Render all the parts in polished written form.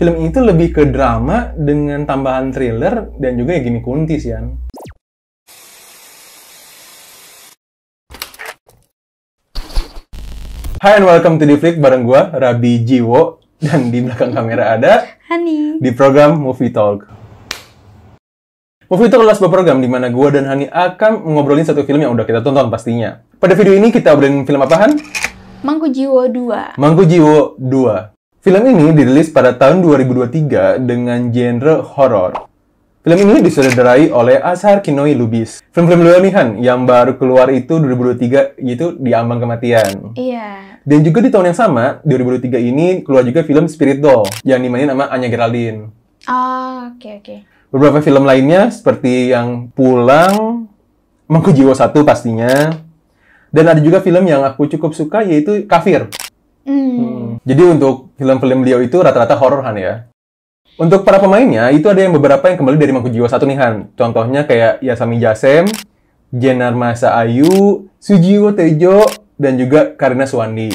Film ini tuh lebih ke drama dengan tambahan thriller dan juga ya gimmick kuntis ya. Hi and welcome to The Flick bareng gua, Rabi Jiwo. Dan di belakang kamera ada Hani. Di program Movie Talk. Movie Talk adalah sebuah program di mana gua dan Hani akan ngobrolin satu film yang udah kita tonton pastinya. Pada video ini kita obrolin film apaan? Mangku Jiwo 2. Mangku Jiwo 2. Film ini dirilis pada tahun 2023 dengan genre horor. Film ini disutradarai oleh Azhar Kinoy Lubis. Film-film luar nih Han, yang baru keluar itu 2023, yaitu Di Ambang Kematian. Iya. Dan juga di tahun yang sama, 2023 ini keluar juga film Spirit Doll, yang dimainin sama Anya Geraldine. Oke. Beberapa film lainnya seperti yang Pulang, Mangku Jiwo 1 pastinya. Dan ada juga film yang aku cukup suka, yaitu Kafir. Jadi untuk film-film beliau itu rata-rata horor Han ya. Untuk para pemainnya, itu ada yang beberapa yang kembali dari Mangku Jiwo 1 nih Han. Contohnya kayak Yasami Jasem, Jenar Masa Ayu, Sujiwo Tejo, dan juga Karina Suwandi.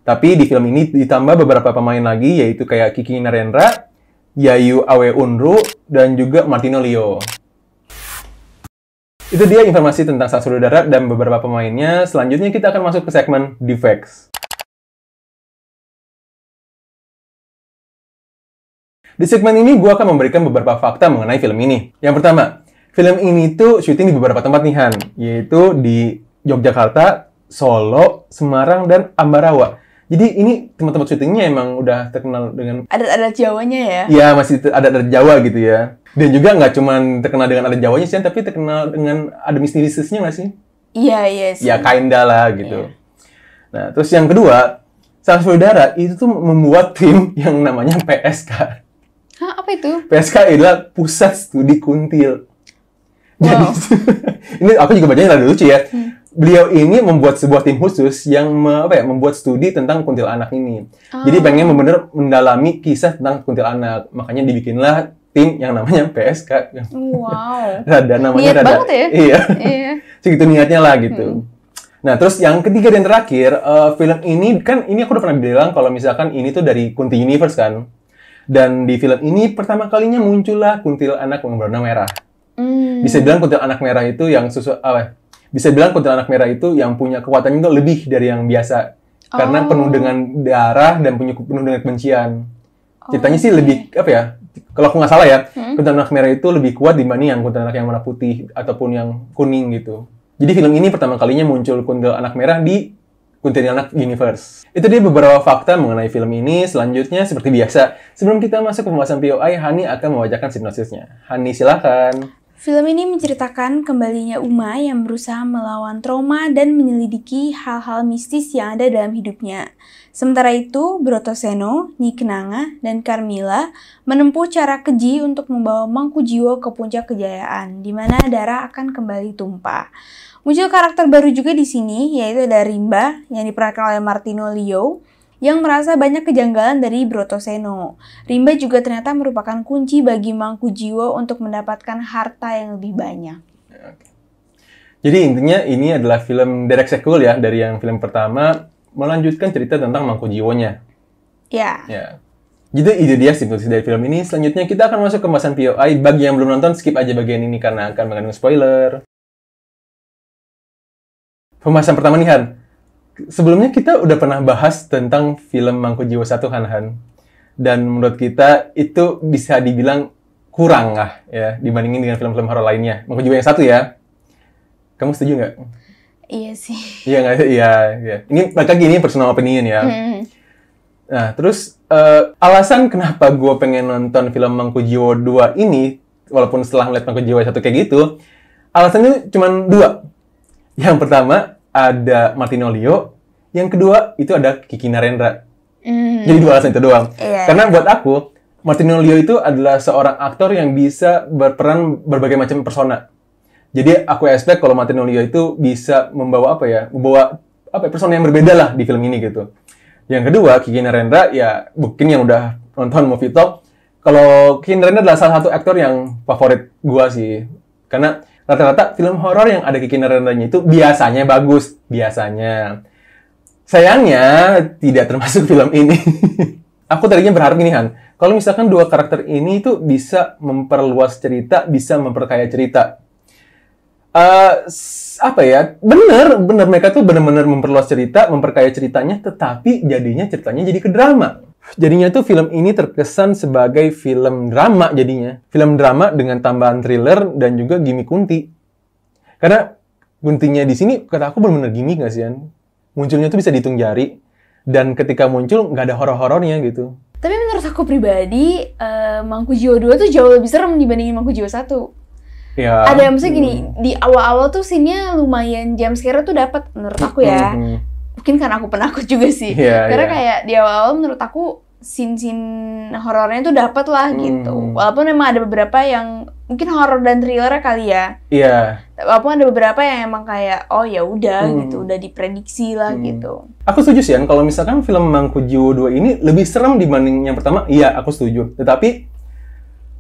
Tapi di film ini ditambah beberapa pemain lagi, yaitu kayak Kiki Narendra, Yayu Awe Unru, dan juga Martino Leo. Itu dia informasi tentang sang sutradara dan beberapa pemainnya. Selanjutnya kita akan masuk ke segmen The Facts. Di segmen ini, gue akan memberikan beberapa fakta mengenai film ini. Yang pertama, film ini tuh syuting di beberapa tempat nih Han, yaitu di Yogyakarta, Solo, Semarang, dan Ambarawa. Jadi ini tempat-tempat syutingnya emang udah terkenal dengan Adat-adat Jawanya ya? Iya, masih ada Jawa gitu ya. Dan juga nggak cuma terkenal dengan adat Jawanya sih, tapi terkenal dengan ada misteriusnya nggak sih? Iya sih. Ya, kinda lah gitu. Iya. Nah, terus yang kedua, sang sutradara itu tuh membuat tim yang namanya PSK. Hah, apa itu? PSK adalah Pusat Studi Kuntil. Jadi, ini aku juga bacanya rada lucu ya. Beliau ini membuat sebuah tim khusus yang membuat studi tentang kuntilanak ini. Jadi pengen benar-benar mendalami kisah tentang kuntilanak. Makanya dibikinlah tim yang namanya PSK. Wow. Namanya Niat banget ya? Iya. Iya. Segitu niatnya lah gitu. Nah, terus yang ketiga dan terakhir, film ini kan, ini aku udah pernah bilang kalau misalkan ini tuh dari Kunti Universe kan. Dan di film ini pertama kalinya muncullah kuntilanak yang berwarna merah. Bisa bilang kuntilanak merah itu yang bisa bilang kuntilanak merah itu yang punya kekuatan itu lebih dari yang biasa. Karena penuh dengan darah dan penuh dengan kebencian. Ceritanya sih lebih, kalau aku nggak salah ya, kuntilanak merah itu lebih kuat dibanding yang kuntilanak yang warna putih ataupun yang kuning gitu. Jadi film ini pertama kalinya muncul kuntilanak merah di Kuntilanak Universe. Itu dia beberapa fakta mengenai film ini. Selanjutnya, seperti biasa, sebelum kita masuk ke pembahasan POI, Hani akan membacakan sinopsisnya. Hani, silakan. Film ini menceritakan kembalinya Uma yang berusaha melawan trauma dan menyelidiki hal-hal mistis yang ada dalam hidupnya. Sementara itu, Brotoseno, Nyi Kenanga, dan Carmilla menempuh cara keji untuk membawa Mangku Jiwo ke puncak kejayaan, di mana darah akan kembali tumpah. Muncul karakter baru juga di sini, yaitu ada Rimba, yang diperankan oleh Martino Leo, yang merasa banyak kejanggalan dari Brotoseno. Rimba juga ternyata merupakan kunci bagi Mangku Jiwo untuk mendapatkan harta yang lebih banyak. Jadi intinya ini adalah film direct sequel ya, dari yang film pertama, melanjutkan cerita tentang Mangku Jiwonya. Ya. Jadi itu dia sinopsis dari film ini. Selanjutnya kita akan masuk ke pembahasan POI. Bagi yang belum nonton, skip aja bagian ini karena akan mengandung spoiler. Pembahasan pertama nih Han. Sebelumnya kita udah pernah bahas tentang film Mangku Jiwo 1 Han. Dan menurut kita itu bisa dibilang kurang lah ya dibandingin dengan film-film horor lainnya. Mangku Jiwo yang 1 ya. Kamu setuju nggak? Iya sih. Iya nggak? Iya. Ini mereka gini personal opinion ya. Nah, terus alasan kenapa gue pengen nonton film Mangku Jiwo 2 ini, walaupun setelah melihat Mangku Jiwo 1 kayak gitu, alasannya cuma dua. Yang pertama, ada Martino Leo. Yang kedua, itu ada Kiki Narendra. Jadi dua alasan itu doang. Karena buat aku, Martino Leo itu adalah seorang aktor yang bisa berperan berbagai macam persona. Jadi aku expect kalau Martino Leo itu bisa membawa persona yang berbeda lah di film ini gitu. Yang kedua, Kiki Narendra, ya mungkin yang udah nonton Movie Talk, kalau Kiki Narendra adalah salah satu aktor yang favorit gua sih. Karena rata-rata film horor yang ada Kiki Narendranya itu biasanya bagus. Biasanya. Sayangnya, tidak termasuk film ini. Aku tadinya berharap gini, Han. Kalau misalkan dua karakter ini tuh bisa memperluas cerita, bisa memperkaya cerita. Apa ya? Bener mereka tuh bener-bener memperluas cerita, memperkaya ceritanya, tetapi jadinya ceritanya jadi ke drama. Jadinya tuh film ini terkesan sebagai film drama jadinya. Film drama dengan tambahan thriller dan juga gimmick Kunti. Karena Kuntinya di sini, kata aku bener-bener gimmick nggak sih, Han? Munculnya tuh bisa dihitung jari. Dan ketika muncul, nggak ada horor-horornya gitu. Tapi menurut aku pribadi, Mangku Jiwo 2 tuh jauh lebih serem dibandingin Mangku Jiwo 1. Ya. Ada yang misalnya gini, di awal-awal tuh scene-nya lumayan jump scare tuh dapat menurut aku ya. Mungkin karena aku penakut juga sih. Karena kayak di awal-awal menurut aku scene-scene horornya tuh dapat lah gitu. Walaupun memang ada beberapa yang mungkin horor dan thriller kali ya. Iya. Walaupun ada beberapa yang emang kayak oh ya udah gitu, udah diprediksi lah gitu. Aku setuju sih, kalau misalkan film Mangku Jiwo 2 ini lebih serem dibanding yang pertama, iya aku setuju. Tetapi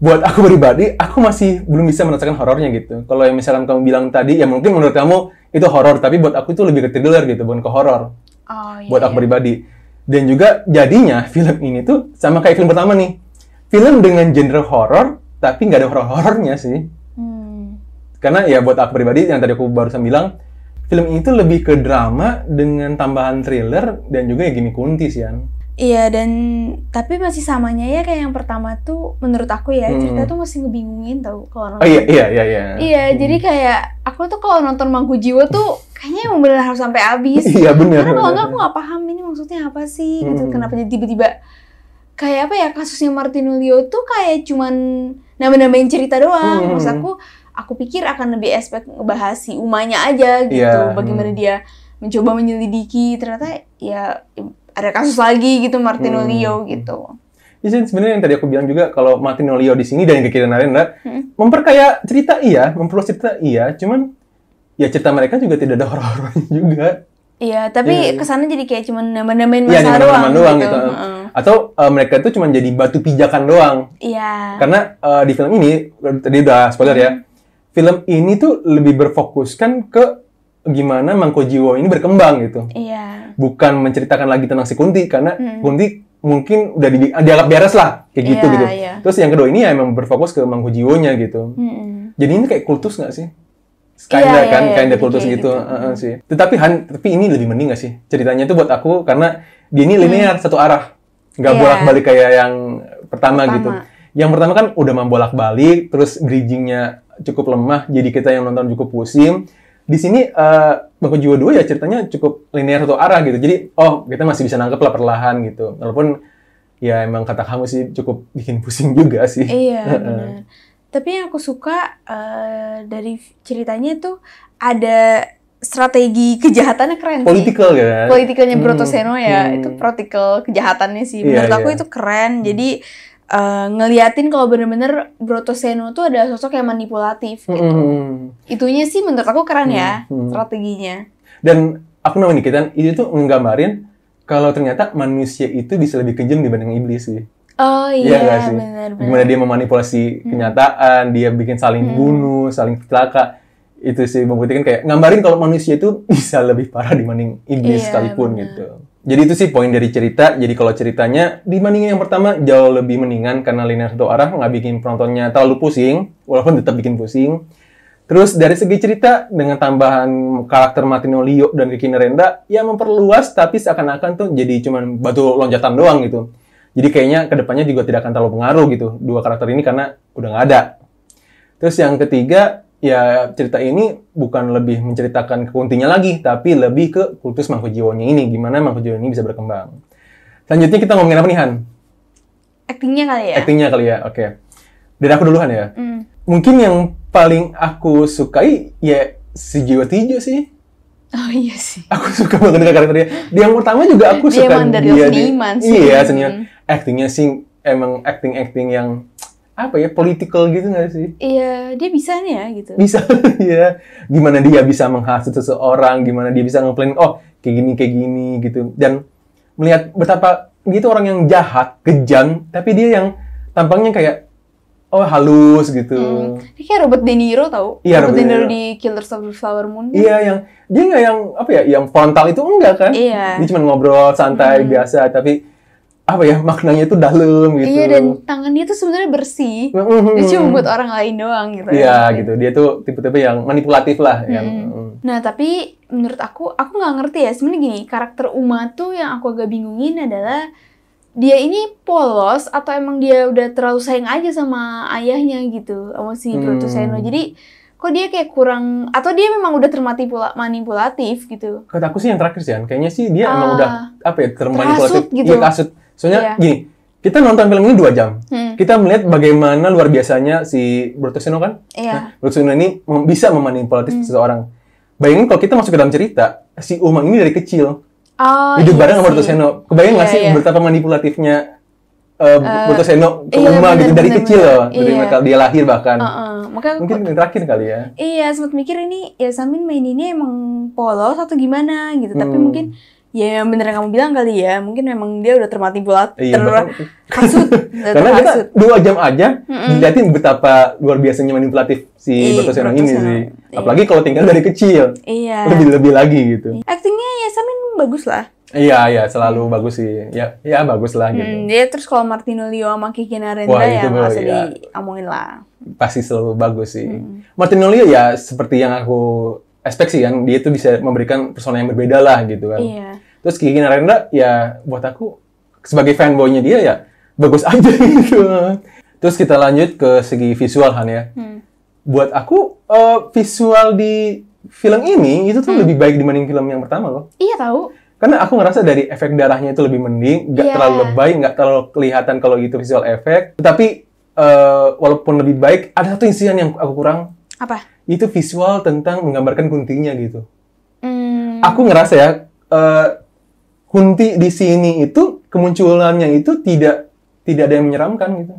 buat aku pribadi, aku masih belum bisa merasakan horornya gitu. Kalau yang misalkan kamu bilang tadi, ya mungkin menurut kamu itu horor, tapi buat aku itu lebih ke thriller gitu, bukan ke horor. Buat aku pribadi. Dan juga jadinya film ini tuh sama kayak film pertama nih. Film dengan genre horor, tapi nggak ada horor-horornya sih. Karena ya buat aku pribadi, yang tadi aku barusan bilang, film ini tuh lebih ke drama dengan tambahan thriller dan juga ya gimmick Kunti sih, An. Iya, dan tapi masih samanya ya kayak yang pertama tuh menurut aku ya, cerita tuh masih ngebingungin tau kalau nonton. Oh iya. Iya, jadi kayak aku tuh kalau nonton Mangku Jiwo tuh kayaknya emang bener harus sampai habis. Iya bener. Karena kalau nggak aku nggak paham ini maksudnya apa sih gitu. Kenapa jadi tiba-tiba kayak apa ya, kasusnya Martinulio tuh kayak cuman nambah-nambahin cerita doang. Maksud aku pikir akan lebih aspek ngebahas si Umanya aja gitu. Bagaimana dia mencoba menyelidiki, ternyata ya ada kasus lagi gitu Martinulio gitu. Jadi sebenarnya yang tadi aku bilang juga, kalau Martinulio di sini dan Kiki dan Narendra memperkaya cerita iya, memperluas cerita iya, cuman ya cerita mereka juga tidak ada horor-horornya juga. Iya, tapi kesannya jadi kayak cuma nambah-nambahin masalah doang gitu. Atau mereka itu cuma jadi batu pijakan doang. Iya. Karena di film ini, tadi udah spoiler ya, film ini tuh lebih berfokuskan ke gimana Mangku Jiwo ini berkembang gitu. Iya. Bukan menceritakan lagi tentang si Kunti, karena Kunti mungkin udah dianggap beres lah, kayak gitu gitu. Iya. Terus yang kedua ini ya emang berfokus ke Mangku Jiwonya gitu. Jadi ini kayak kultus nggak sih? Kinda kultus gitu. Sih. Tapi ini lebih mending nggak sih? Ceritanya tuh buat aku, karena dia ini linear, satu arah. Nggak bolak-balik kayak yang pertama gitu. Yang pertama kan udah membolak-balik, terus bridging-nya cukup lemah, jadi kita yang nonton cukup pusing. Di sini Mangku Jiwo 2 ya ceritanya cukup linear satu arah gitu. Jadi kita masih bisa nangkep lah perlahan gitu. Walaupun ya emang kata kamu sih cukup bikin pusing juga sih. Iya benar. Tapi yang aku suka dari ceritanya tuh ada strategi kejahatannya keren sih. Political kan? Politikalnya Brotoseno ya, itu praktikal kejahatannya sih. Menurut aku itu keren. Jadi ngeliatin kalau bener-bener Brotoseno tuh ada sosok yang manipulatif gitu. Itunya sih menurut aku keren ya, strateginya. Dan aku namanya kita itu tuh nggambarin kalau ternyata manusia itu bisa lebih kejam dibanding iblis sih. Oh iya, benar. Gimana dia memanipulasi kenyataan, dia bikin saling bunuh, saling celaka. Itu sih membuktikan kayak ngambarin kalau manusia itu bisa lebih parah dibanding iblis sekalipun gitu. Jadi itu sih poin dari cerita. Jadi kalau ceritanya dibandingin yang pertama jauh lebih mendingan karena linear satu arah, nggak bikin penontonnya terlalu pusing, walaupun tetap bikin pusing. Terus dari segi cerita dengan tambahan karakter Martinulio dan Kiki Narendra ya memperluas, tapi seakan-akan tuh jadi cuman batu loncatan doang gitu. Jadi kayaknya kedepannya juga tidak akan terlalu pengaruh gitu dua karakter ini karena udah nggak ada. Terus yang ketiga, ya cerita ini bukan lebih menceritakan kekuntinya lagi, tapi lebih ke kultus Mangku Jiwonya ini, gimana Mangku Jiwo ini bisa berkembang. Selanjutnya kita ngomongin apa nih, Han? Actingnya kali ya? Actingnya kali ya, oke. Dari aku duluan ya. Mungkin yang paling aku sukai ya si Jiwo Tijo sih. Oh iya sih. Aku suka banget dengan karakternya. Di yang pertama juga aku suka dia. Seniman sih. Iya, seniman. Actingnya sih emang acting yang apa ya, political gitu nggak sih? Iya, dia bisa nih ya gitu. Bisa, ya. Gimana dia bisa menghasut seseorang, gimana dia bisa nge-plan, kayak gini gitu. Dan melihat betapa gitu orang yang jahat, kejam, tapi dia yang tampangnya kayak halus gitu. Dia kayak Robert De Niro tau? Iya, Robert De Niro di Killers of the Flower Moon. Iya, yang dia nggak yang apa ya, yang frontal itu enggak kan? Iya. Dia cuma ngobrol santai biasa, tapi apa ya, maknanya itu dalam gitu. Iya, dan tangannya tuh sebenarnya bersih. Dia cuma buat orang lain doang gitu. Iya gitu, dia tuh tipe-tipe yang manipulatif lah. Nah tapi menurut aku nggak ngerti ya sebenarnya gini, karakter Uma tuh yang aku agak bingungin adalah dia ini polos atau emang dia udah terlalu sayang aja sama ayahnya gitu, sama si Brotoseno. Jadi kok dia kayak kurang, atau dia memang udah manipulatif gitu. Kata aku sih yang terakhir sih, kayaknya sih dia emang udah apa ya, termanipulatif gitu. Iya, kasut. Soalnya gini, kita nonton film ini 2 jam. Kita melihat bagaimana luar biasanya si Brotoseno kan. Iya. Brotoseno ini bisa memanipulatif seseorang. Bayangin kalau kita masuk ke dalam cerita, si Uma ini dari kecil hidup bareng sama Brotoseno. Kebayang nggak sih betapa manipulatifnya Brotoseno ke Uma gitu dari kecil loh, dari mereka dia lahir bahkan. Makanya mungkin yang terakhir kali ya. Iya, sempat mikir ini ya Samin main ini emang polos atau gimana gitu. Tapi mungkin ya yang bener yang kamu bilang kali ya, mungkin memang dia udah termanipulatif, kasut. Karena kita 2 jam aja dilihatin betapa luar biasanya manipulatif si Brotoseno ini sih. Apalagi kalau tinggal dari kecil. Iya. Lebih lagi gitu. Aktingnya ya Samin bagus lah. Iya, selalu bagus sih. Ya bagus lah gitu. Dia terus kalau Martino Leo sama Kiki Narendra ya nggak usah diomongin lah. Pasti selalu bagus sih. Martino Leo ya seperti yang aku expect sih kan, dia tuh bisa memberikan persona yang berbeda lah gitu kan. Iya. Terus Kiki Narendra ya buat aku sebagai fanboy-nya dia ya bagus aja gitu. Terus kita lanjut ke segi visual Han ya. Buat aku visual di film ini itu tuh lebih baik dibanding film yang pertama loh. Iya tahu. Karena aku ngerasa dari efek darahnya itu lebih mending, nggak terlalu lebay, nggak terlalu kelihatan kalau gitu visual efek. Tetapi walaupun lebih baik, ada satu insian yang aku kurang. Apa? Itu visual tentang menggambarkan Kuntinya gitu. Aku ngerasa ya, Kunti di sini itu kemunculannya itu tidak ada yang menyeramkan gitu.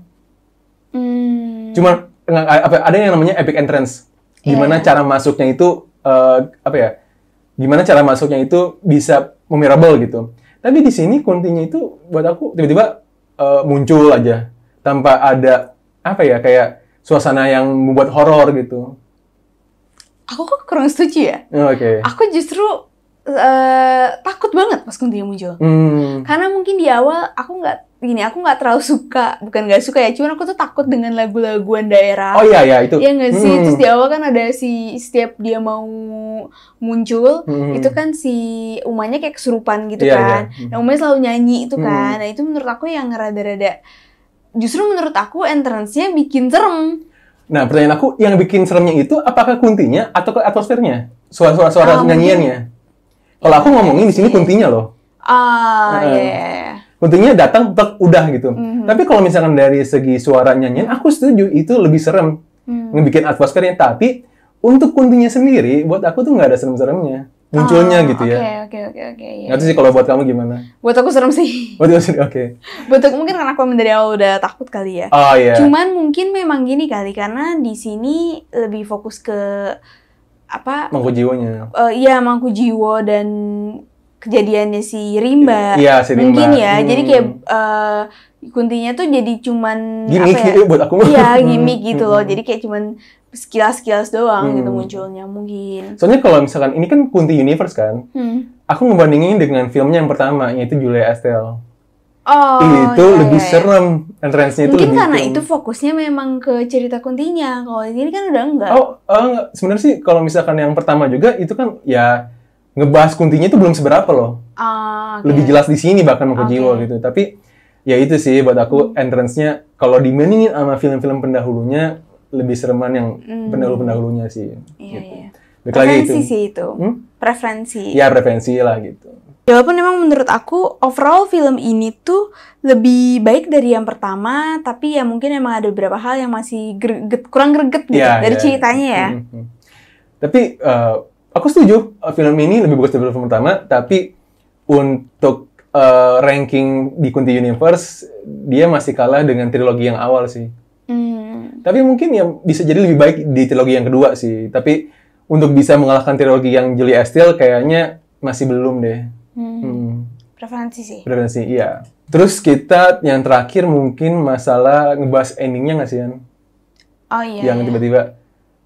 Cuma ada yang namanya epic entrance, gimana cara masuknya itu gimana cara masuknya itu bisa memorable gitu. Tapi di sini Kuntinya itu buat aku tiba-tiba muncul aja tanpa ada kayak suasana yang membuat horor gitu. Aku kok kurang setuju ya. Oke. Aku justru takut banget pas Kuntinya muncul. Karena mungkin di awal aku nggak terlalu suka, bukan nggak suka ya, cuman aku tuh takut dengan lagu-laguan daerah. Oh iya itu. Iya nggak sih? Terus di awal kan ada setiap dia mau muncul, itu kan si Umanya kayak kesurupan gitu kan. Nah Umanya selalu nyanyi itu kan. Nah itu menurut aku yang rada-rada, justru menurut aku entrance-nya bikin serem. Nah pertanyaan aku, yang bikin seremnya itu apakah Kuntinya atau ke atmosfernya? Suara nyanyiannya? Kalau aku ngomongin di sini Kuntinya loh. Iya. Kuntinya datang udah gitu. Tapi kalau misalkan dari segi suara nyanyian, aku setuju itu lebih serem. Ngebikin atmosfernya. Tapi untuk Kuntinya sendiri, buat aku tuh nggak ada serem-seremnya. Munculnya gitu ya. Oke. Nggak tahu sih kalau buat kamu gimana? Buat aku serem sih. Buat kamu sendiri, oke. Buat aku mungkin karena aku dari awal udah takut kali ya. Oh iya. Cuman mungkin memang gini kali, karena di sini lebih fokus ke Mangkujiwonya. Iya, Mangkujiwo dan kejadiannya si Rimba. Iya, si Rimba. Mungkin ya. Jadi kayak Kuntinya tuh jadi cuman gimmick buat aku. Iya, gimmick gitu loh. Jadi kayak cuman sekilas doang gitu munculnya mungkin. Soalnya kalau misalkan ini kan Kunti Universe kan. Aku ngebandingin dengan filmnya yang pertama, yaitu Julia Estelle. Itu lebih serem, entrance-nya itu lebih. Mungkin karena itu fokusnya memang ke cerita Kuntinya. Kalau ini kan udah enggak. Enggak. Sebenarnya sih kalau misalkan yang pertama juga itu kan ya ngebahas Kuntinya itu belum seberapa loh. Lebih jelas di sini bahkan Mangkujiwo gitu. Tapi ya itu sih buat aku entrance-nya kalau dibandingin sama film-film pendahulunya lebih sereman yang pendahulunya sih. Iya. Preferensi sih itu. Preferensi. Ya preferensi lah gitu. Walaupun memang menurut aku overall film ini tuh lebih baik dari yang pertama, tapi ya mungkin emang ada beberapa hal yang masih kurang greget gitu dari ceritanya ya. Tapi aku setuju film ini lebih bagus dari film pertama, tapi untuk ranking di Kunti Universe dia masih kalah dengan trilogi yang awal sih. Tapi mungkin ya bisa jadi lebih baik di trilogi yang kedua sih. Tapi untuk bisa mengalahkan trilogi yang Julia Estelle kayaknya masih belum deh. Preferensi sih. Preferensi, iya. Terus kita yang terakhir mungkin masalah ngebahas endingnya nggak sih, Yan? Oh iya. Yang tiba-tiba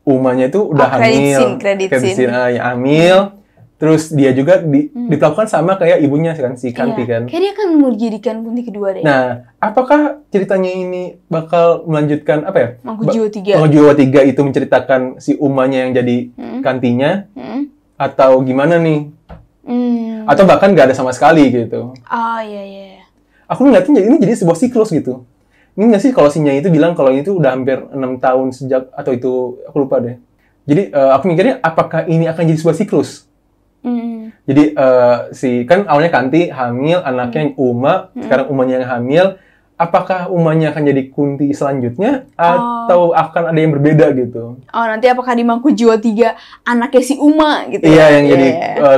Umanya itu udah hamil. Credit scene. Hamil. Terus dia juga diperlakukan sama kayak ibunya kan, si Kanti kan. Kayak dia kan mau dijadikan Kunti kedua deh. Nah, apakah ceritanya ini bakal melanjutkan apa ya? Mangkujiwa 3. Mangkujiwa 3 itu menceritakan si Umanya yang jadi Kantinya? Atau gimana nih? Atau bahkan gak ada sama sekali gitu. Oh iya. Aku ngeliatnya ini jadi sebuah siklus gitu. Ini nggak sih kalau si Nyai itu bilang kalau ini tuh udah hampir 6 tahun sejak, atau itu aku lupa deh. Jadi aku mikirnya apakah ini akan jadi sebuah siklus? Jadi si kan awalnya Kanti hamil, anaknya Uma, sekarang Umanya yang hamil. Apakah Umanya akan jadi Kunti selanjutnya atau akan ada yang berbeda gitu? Oh, nanti apakah di Mangkujiwa 3 anaknya si Uma gitu Iya, ya? yang jadi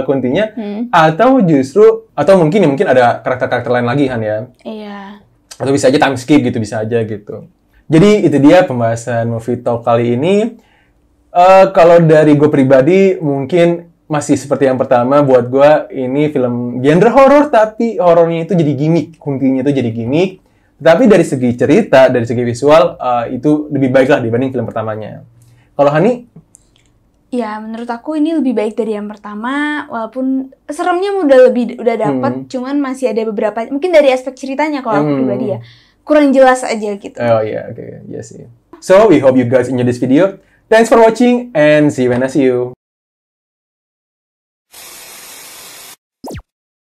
Kuntinya, atau justru atau mungkin ada karakter-karakter lain lagi kan ya? Iya. Atau bisa aja time skip gitu, bisa aja gitu. Jadi itu dia pembahasan Movie Talk kali ini. Kalau dari gue pribadi mungkin masih seperti yang pertama, buat gue ini film genre horor tapi horornya itu jadi gimmick, Kuntinya itu jadi gimmick. Tapi dari segi cerita, dari segi visual itu lebih baik lah dibanding film pertamanya. Kalau Hani? Ya, menurut aku ini lebih baik dari yang pertama, walaupun seremnya udah dapet, cuman masih ada beberapa, mungkin dari aspek ceritanya kalau aku pribadi ya, kurang jelas aja gitu. Oh iya, oke. Iya sih. So, we hope you guys enjoy this video. Thanks for watching and see you when I see you.